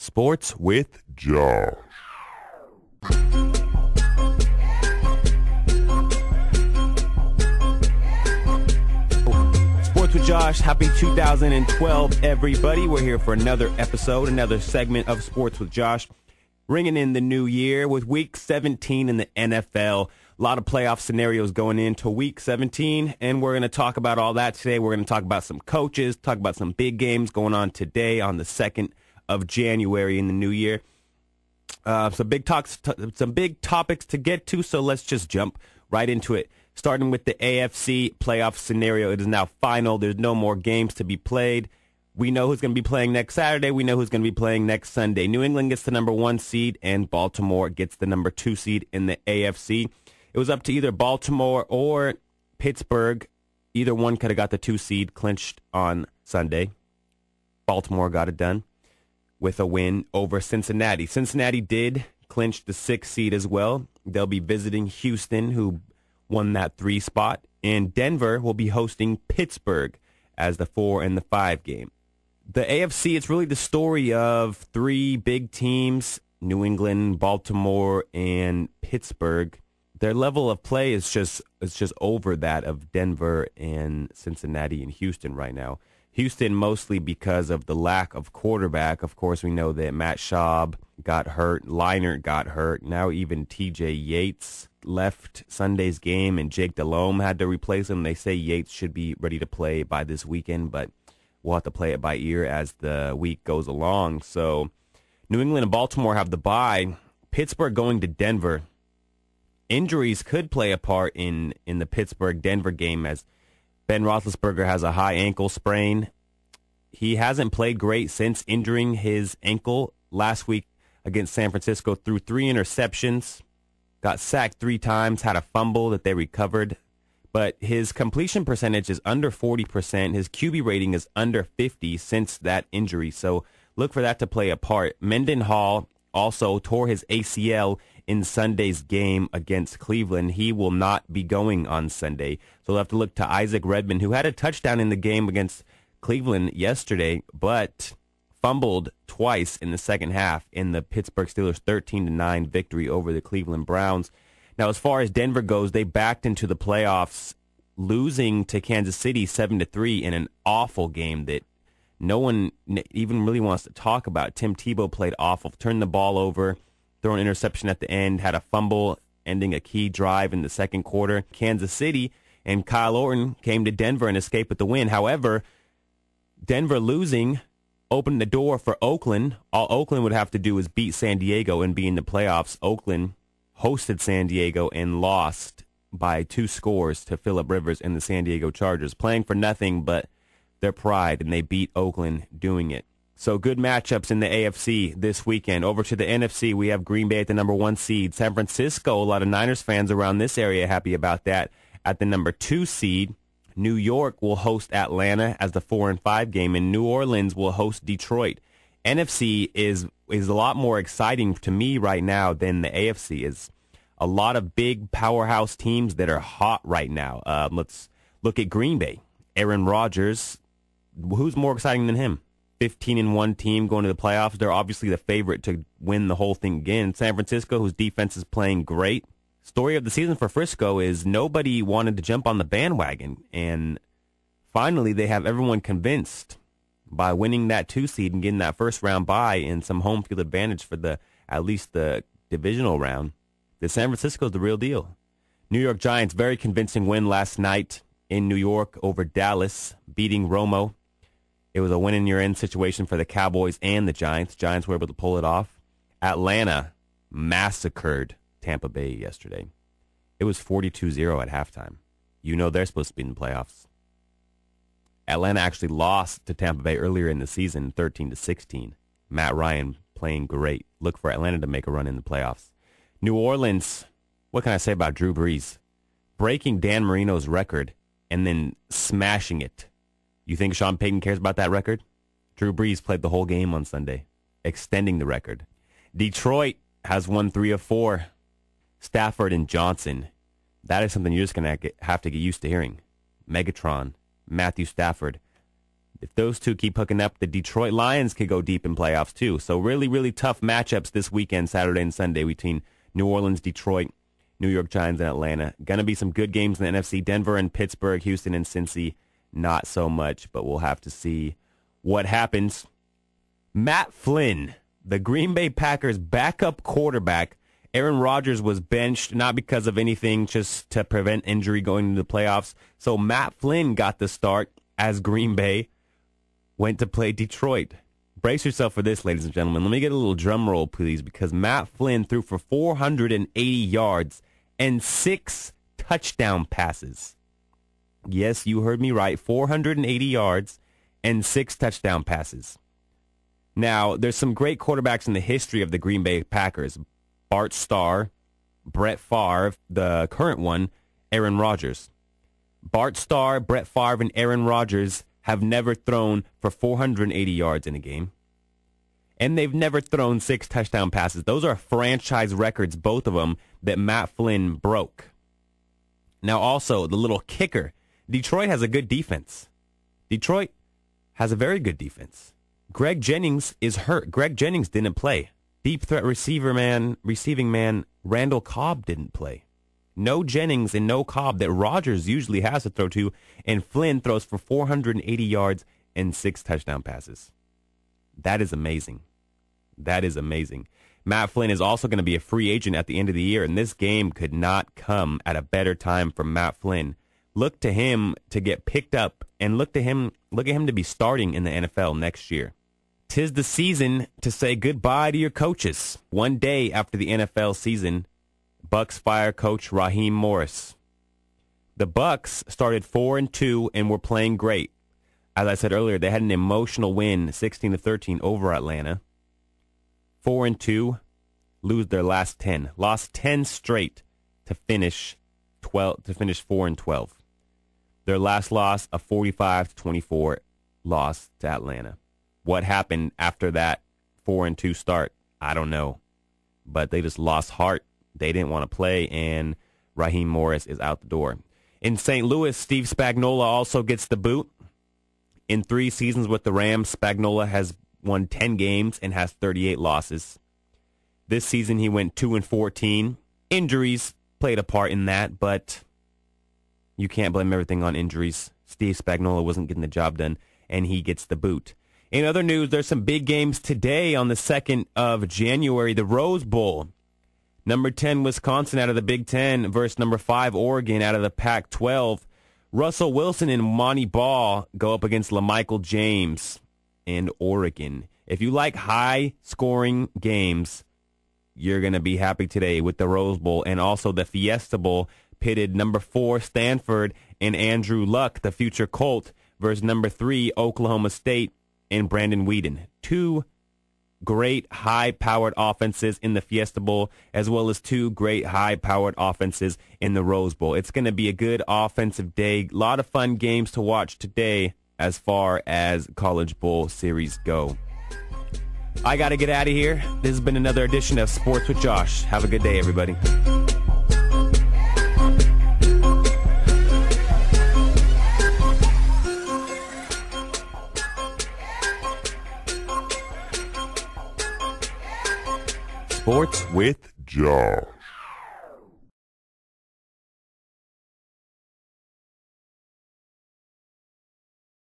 Sports with Josh. Sports with Josh. Happy 2012, everybody. We're here for another episode, another segment of Sports with Josh. Ringing in the new year with Week 17 in the NFL. A lot of playoff scenarios going into Week 17, and we're going to talk about all that today. We're going to talk about some coaches, talk about some big games going on today on the 2nd of January in the new year. Some big topics to get to, so let's just jump right into it. Starting with the AFC playoff scenario, it is now final. There's no more games to be played. We know who's going to be playing next Saturday. We know who's going to be playing next Sunday. New England gets the number 1 seed, and Baltimore gets the number 2 seed in the AFC. It was up to either Baltimore or Pittsburgh. Either one could have got the 2 seed clinched on Sunday. Baltimore got it done with a win over Cincinnati. Cincinnati did clinch the 6th seed as well. They'll be visiting Houston, who won that 3 spot. And Denver will be hosting Pittsburgh as the 4 and the 5 game. The AFC, it's really the story of 3 big teams, New England, Baltimore, and Pittsburgh. Their level of play is just over that of Denver and Cincinnati and Houston right now. Houston mostly because of the lack of quarterback. Of course, we know that Matt Schaub got hurt, Leinart got hurt. Now even T.J. Yates left Sunday's game, and Jake Delhomme had to replace him. They say Yates should be ready to play by this weekend, but we'll have to play it by ear as the week goes along. So New England and Baltimore have the bye. Pittsburgh going to Denver. Injuries could play a part in the Pittsburgh-Denver game, as Ben Roethlisberger has a high ankle sprain. He hasn't played great since injuring his ankle last week against San Francisco. Threw 3 interceptions, got sacked 3 times, had a fumble that they recovered. But his completion percentage is under 40%. His QB rating is under 50 since that injury. So look for that to play a part. Mendenhall also tore his ACL in Sunday's game against Cleveland. He will not be going on Sunday. So we'll have to look to Isaac Redmond, who had a touchdown in the game against Cleveland yesterday, but fumbled twice in the second half in the Pittsburgh Steelers' 13-9 victory over the Cleveland Browns. Now, as far as Denver goes, they backed into the playoffs, losing to Kansas City 7-3 in an awful game that no one even really wants to talk about. Tim Tebow played awful, turned the ball over, threw an interception at the end, had a fumble, ending a key drive in the second quarter. Kansas City and Kyle Orton came to Denver and escaped with the win. However, Denver losing opened the door for Oakland. All Oakland would have to do is beat San Diego and be in the playoffs. Oakland hosted San Diego and lost by 2 scores to Phillip Rivers and the San Diego Chargers, playing for nothing but their pride, and they beat Oakland doing it. So good matchups in the AFC this weekend. Over to the NFC, we have Green Bay at the number 1 seed. San Francisco, a lot of Niners fans around this area happy about that, at the number 2 seed. New York will host Atlanta as the 4 and 5 game, and New Orleans will host Detroit. NFC is a lot more exciting to me right now than the AFC is. A lot of big powerhouse teams that are hot right now. Let's look at Green Bay. Aaron Rodgers, who's more exciting than him? 15-1 team going to the playoffs. They're obviously the favorite to win the whole thing again. San Francisco, whose defense is playing great. Story of the season for Frisco is nobody wanted to jump on the bandwagon, and finally they have everyone convinced by winning that 2 seed and getting that first round bye and some home field advantage for at least the divisional round. The San Francisco is the real deal. New York Giants, very convincing win last night in New York over Dallas, beating Romo. It was a win-in-your-end situation for the Cowboys and the Giants. Giants were able to pull it off. Atlanta massacred Tampa Bay yesterday. It was 42-0 at halftime. You know they're supposed to be in the playoffs. Atlanta actually lost to Tampa Bay earlier in the season, 13-16. Matt Ryan playing great. Look for Atlanta to make a run in the playoffs. New Orleans, what can I say about Drew Brees? Breaking Dan Marino's record and then smashing it. You think Sean Payton cares about that record? Drew Brees played the whole game on Sunday, extending the record. Detroit has won 3 of 4. Stafford and Johnson. That is something you're just going to have to get used to hearing. Megatron, Matthew Stafford. If those two keep hooking up, the Detroit Lions could go deep in playoffs too. So really, really tough matchups this weekend, Saturday and Sunday, between New Orleans, Detroit, New York Giants, and Atlanta. Going to be some good games in the NFC. Denver and Pittsburgh, Houston and Cincy, not so much, but we'll have to see what happens. Matt Flynn, the Green Bay Packers backup quarterback. Aaron Rodgers was benched, not because of anything, just to prevent injury going into the playoffs. So Matt Flynn got the start as Green Bay went to play Detroit. Brace yourself for this, ladies and gentlemen. Let me get a little drum roll, please, because Matt Flynn threw for 480 yards and 6 touchdown passes. Yes, you heard me right. 480 yards and 6 touchdown passes. Now, there's some great quarterbacks in the history of the Green Bay Packers. Bart Starr, Brett Favre, the current one, Aaron Rodgers. Bart Starr, Brett Favre, and Aaron Rodgers have never thrown for 480 yards in a game. And they've never thrown 6 touchdown passes. Those are franchise records, both of them, that Matt Flynn broke. Now also, the little kicker. Detroit has a good defense. Detroit has a very good defense. Greg Jennings is hurt. Greg Jennings didn't play. Deep threat receiving man, Randall Cobb didn't play. No Jennings and no Cobb that Rodgers usually has to throw to, and Flynn throws for 480 yards and 6 touchdown passes. That is amazing. That is amazing. Matt Flynn is also going to be a free agent at the end of the year, and this game could not come at a better time for Matt Flynn. Look to him to get picked up, and look at him to be starting in the NFL next year. 'Tis the season to say goodbye to your coaches. One day after the NFL season, Bucs fire coach Raheem Morris. The Bucs started 4-2 and were playing great. As I said earlier, they had an emotional win, 16-13 over Atlanta. 4-2, lose their last 10. Lost 10 straight to finish 4-12. Their last loss, a 45-24 loss to Atlanta. What happened after that 4-2 start, I don't know. But they just lost heart. They didn't want to play, and Raheem Morris is out the door. In St. Louis, Steve Spagnuolo also gets the boot. In 3 seasons with the Rams, Spagnuolo has won 10 games and has 38 losses. This season, he went 2-14. Injuries played a part in that, but you can't blame everything on injuries. Steve Spagnuolo wasn't getting the job done, and he gets the boot. In other news, there's some big games today on the 2nd of January, the Rose Bowl. Number 10, Wisconsin out of the Big Ten versus number 5, Oregon out of the Pac-12. Russell Wilson and Monty Ball go up against LaMichael James and Oregon. If you like high-scoring games, you're going to be happy today with the Rose Bowl, and also the Fiesta Bowl pitted number 4, Stanford, and Andrew Luck, the future Colt, versus number 3, Oklahoma State, and Brandon Weeden. 2 great high-powered offenses in the Fiesta Bowl, as well as 2 great high-powered offenses in the Rose Bowl. It's going to be a good offensive day. A lot of fun games to watch today as far as College Bowl series go. I got to get out of here. This has been another edition of Sports with Josh. Have a good day, everybody. Sports with Josh.